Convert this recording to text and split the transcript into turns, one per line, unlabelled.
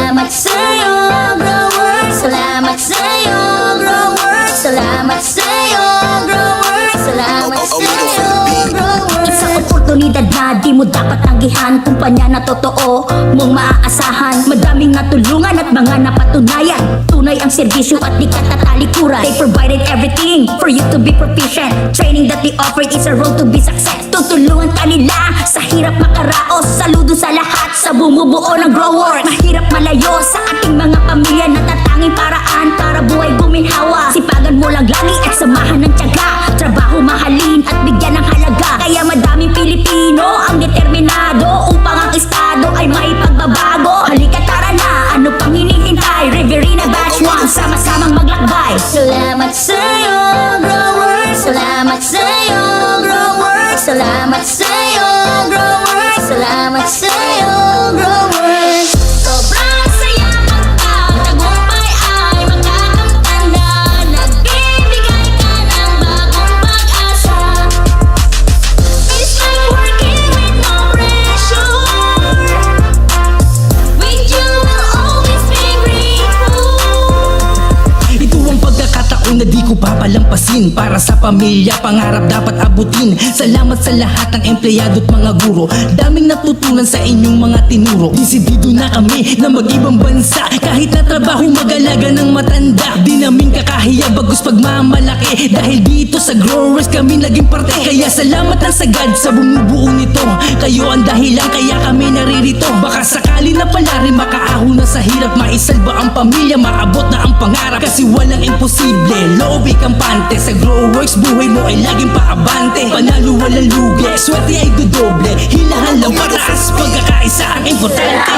Salamat sa'yo, growers. Salamat sa'yo, growers. Salamat sa'yo, growers. Salamat sa'yo, growers. Isang oportunidad na di mo dapat tanggihan. Kumpanya na totoo mong maaasahan. Madaming natulungan at mga napatunayan. Tunay ang serbisyo at di ka tatalikuran. They provided everything for you to be proficient. Training that they offered is a road to be success. Tutulungan ka nila sa hirap makaraos. Saludo sa lahat sa bumubuo ng growers. Mahirap malayo sa ating mga pamilya. Natatanging paraan para buhay guminhawa. Sipagan mo lang lagi at samahan ng tiyaga. Trabaho mahalin at bigyan ng halaga. Kaya madaming Pilipino ang determinado upang ang estado ay may pagbabago. Halika tara na, ano pang hinihintay? Riverina Batch 1, sama-samang maglakbay. Salamat sa'yo, growers. Salamat sa'yo, growers. Salamat sa'yo, growers. Salamat sa'yo, growers. Sobrang saya magkatagumpay ay magkakatanda. Nagbibigay ka ng bagong pag-asa. It's like working with no pressure. With you will always be grateful.
Ito ang pagkakataon na di ko papalampasin. Para sa pamilya, pangarap dapat abutin. Salamat sa lahat ng empleyado at mga guro. Daming natutunan sa inyong mga tinuro. Desidido na kami na mag-ibang bansa. Kahit na trabaho mag-alaga ng matanda. Di namin kakahiya bagus pagmamalaki. Dahil dito sa growers kami naging parte. Kaya salamat ang sagad sa bumubuo nito. Kayo ang dahilan kaya kami naririto. Baka sakali na pala rin makaahon na sa hirap. Maisalba ang pamilya, maabot na ang pangarap. Kasi walang imposible, lobe kampante. Sa growers buhay mo ay laging paabante. Panalo walang lugi, swerte ay dodoble. Hilahan lang pataas, pagkakaisa ang importante.